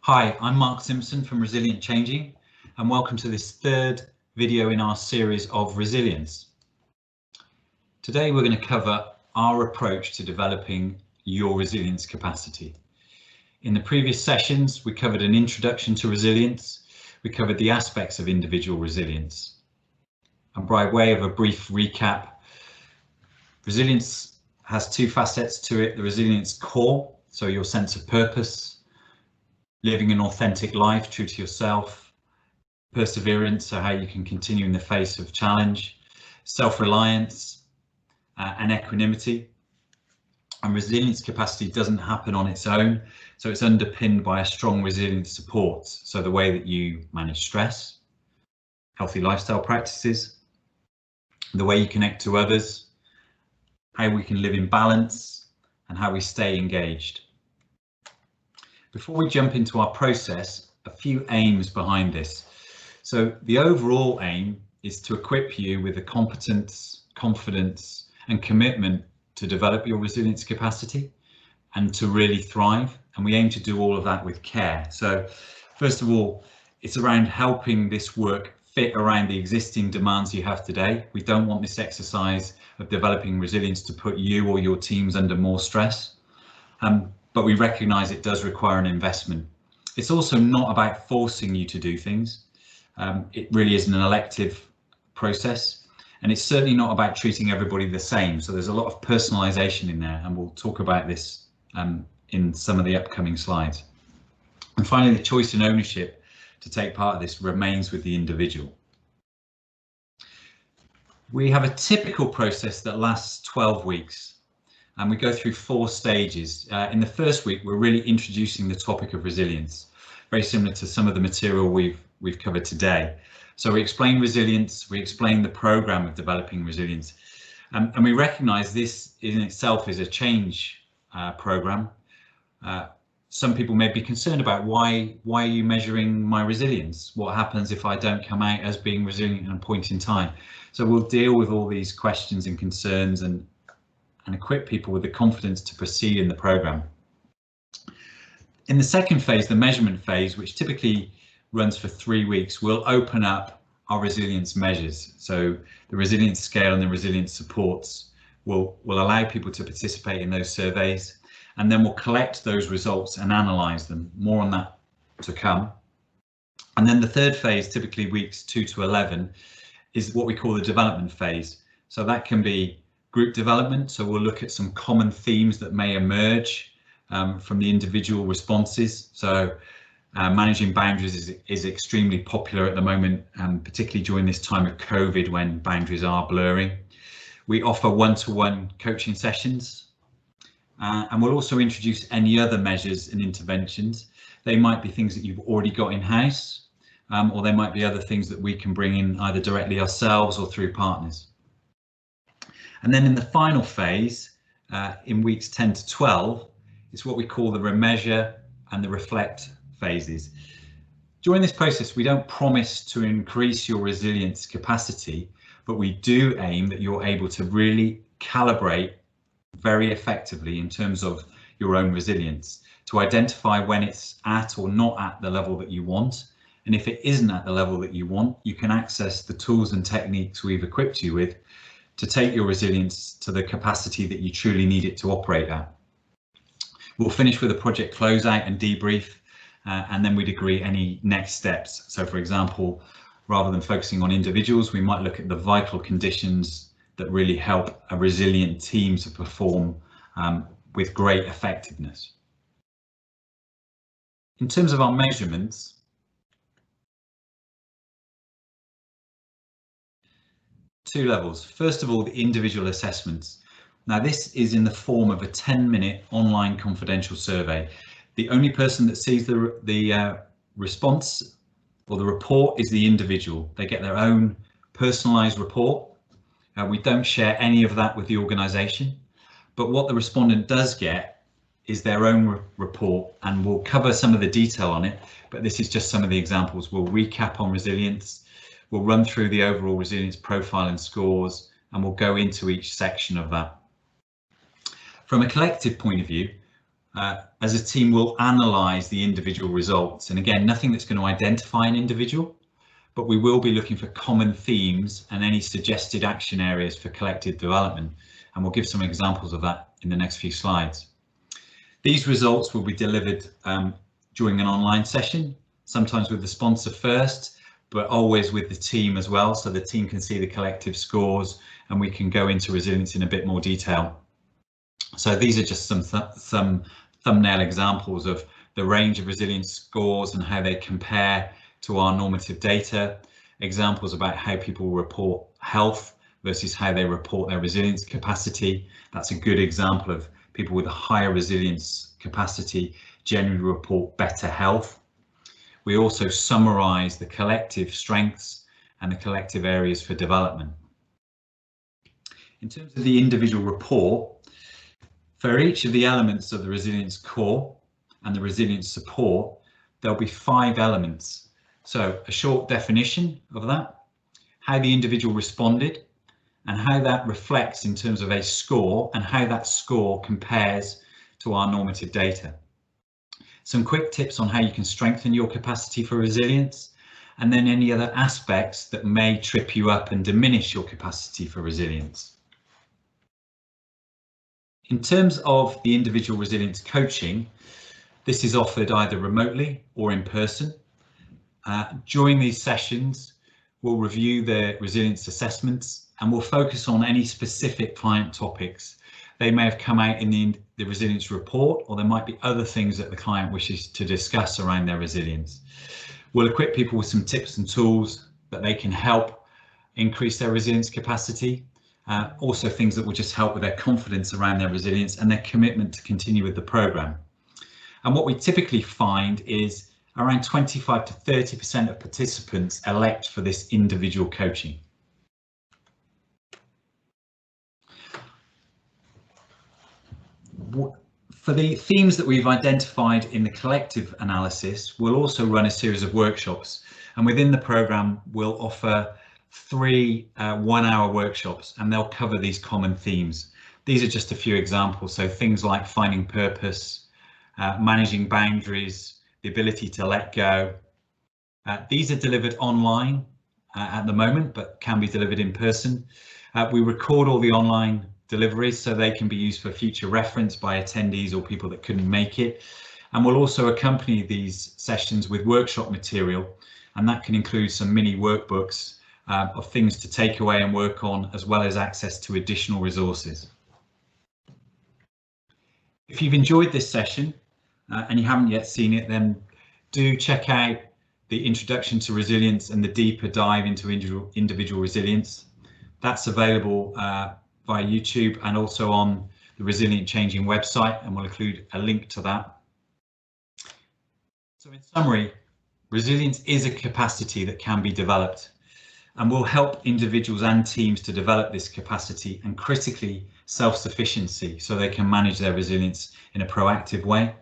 Hi, I'm Mark Simpson from Resilient Changing, and welcome to this third video in our series of resilience. Today we're going to cover our approach to developing your resilience capacity. In the previous sessions, we covered an introduction to resilience. We covered the aspects of individual resilience. And by way of a brief recap, resilience has two facets to it: the resilience core, so your sense of purpose, living an authentic life true to yourself, perseverance, so how you can continue in the face of challenge, self-reliance, and equanimity. And resilience capacity doesn't happen on its own, so it's underpinned by a strong resilience support. So the way that you manage stress, healthy lifestyle practices, the way you connect to others, how we can live in balance, and how we stay engaged. Before we jump into our process, a few aims behind this. So the overall aim is to equip you with the competence, confidence, and commitment to develop your resilience capacity and to really thrive. And we aim to do all of that with care. So first of all, it's around helping this work fit around the existing demands you have today. We don't want this exercise of developing resilience to put you or your teams under more stress. But we recognise it does require an investment. It's also not about forcing you to do things. It really is an elective process, and it's certainly not about treating everybody the same. So there's a lot of personalisation in there, and we'll talk about this in some of the upcoming slides. And finally, the choice and ownership to take part of this remains with the individual. We have a typical process that lasts 12 weeks. And we go through 4 stages. In the first week, we're really introducing the topic of resilience, very similar to some of the material we've covered today. So we explain resilience, we explain the program of developing resilience, and we recognise this in itself is a change program. Some people may be concerned about why are you measuring my resilience? What happens if I don't come out as being resilient at a point in time? So we'll deal with all these questions and concerns and equip people with the confidence to proceed in the program. In the second phase, the measurement phase, which typically runs for 3 weeks, we'll open up our resilience measures. So the resilience scale and the resilience supports will allow people to participate in those surveys, and then we'll collect those results and analyse them. More on that to come. And then the third phase, typically weeks 2 to 11, is what we call the development phase. So that can be group development, so we'll look at some common themes that may emerge from the individual responses. So managing boundaries is extremely popular at the moment, particularly during this time of COVID when boundaries are blurring. We offer one-to-one coaching sessions, and we'll also introduce any other measures and interventions. They might be things that you've already got in-house, or they might be other things that we can bring in either directly ourselves or through partners. And then in the final phase, in weeks 10 to 12, is what we call the remeasure and the reflect phases. During this process, we don't promise to increase your resilience capacity, but we do aim that you're able to really calibrate very effectively in terms of your own resilience, to identify when it's at or not at the level that you want. And if it isn't at the level that you want, you can access the tools and techniques we've equipped you with to take your resilience to the capacity that you truly need it to operate at. We'll finish with a project closeout and debrief, and then we'd agree any next steps. So for example, rather than focusing on individuals, we might look at the vital conditions that really help a resilient team to perform with great effectiveness. In terms of our measurements, two levels. First of all, the individual assessments. Now this is in the form of a 10-minute online confidential survey. The only person that sees the response or the report is the individual. They get their own personalised report. We don't share any of that with the organisation, but what the respondent does get is their own report, and we'll cover some of the detail on it, but this is just some of the examples. We'll recap on resilience. We'll run through the overall resilience profile and scores, and we'll go into each section of that. From a collective point of view, as a team, we'll analyse the individual results. And again, nothing that's going to identify an individual, but we will be looking for common themes and any suggested action areas for collective development. And we'll give some examples of that in the next few slides. These results will be delivered during an online session, sometimes with the sponsor first, but always with the team as well, so the team can see the collective scores and we can go into resilience in a bit more detail. So these are just some thumbnail examples of the range of resilience scores and how they compare to our normative data, examples about how people report health versus how they report their resilience capacity. That's a good example of people with a higher resilience capacity generally report better health. We also summarise the collective strengths and the collective areas for development. In terms of the individual report, for each of the elements of the resilience core and the resilience support, there'll be 5 elements. So a short definition of that, how the individual responded, and how that reflects in terms of a score and how that score compares to our normative data. Some quick tips on how you can strengthen your capacity for resilience, and then any other aspects that may trip you up and diminish your capacity for resilience. In terms of the individual resilience coaching, this is offered either remotely or in person. During these sessions, we'll review the resilience assessments and we'll focus on any specific client topics. They may have come out in the resilience report, or there might be other things that the client wishes to discuss around their resilience. We'll equip people with some tips and tools that they can help increase their resilience capacity. Also things that will just help with their confidence around their resilience and their commitment to continue with the programme. And what we typically find is around 25 to 30% of participants elect for this individual coaching. For the themes that we've identified in the collective analysis, we'll also run a series of workshops, and within the programme we'll offer 3 one-hour workshops, and they'll cover these common themes. These are just a few examples, so things like finding purpose, managing boundaries, the ability to let go. These are delivered online at the moment, but can be delivered in person. We record all the online deliveries so they can be used for future reference by attendees or people that couldn't make it. And we'll also accompany these sessions with workshop material, and that can include some mini workbooks of things to take away and work on, as well as access to additional resources. If you've enjoyed this session and you haven't yet seen it, then do check out the Introduction to Resilience and the deeper dive into individual resilience. That's available via YouTube and also on the Resilient Changing website, and we'll include a link to that. So in summary, resilience is a capacity that can be developed, and will help individuals and teams to develop this capacity and critically self-sufficiency so they can manage their resilience in a proactive way.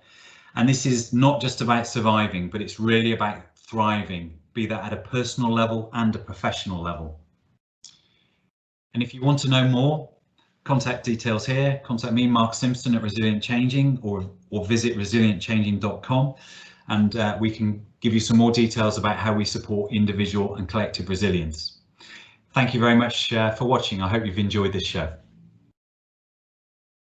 And this is not just about surviving, but it's really about thriving, be that at a personal level and a professional level. And if you want to know more, contact details here. Contact me, Mark Simpson, at Resilient Changing, or visit resilientchanging.com, and we can give you some more details about how we support individual and collective resilience. Thank you very much for watching. I hope you've enjoyed this show.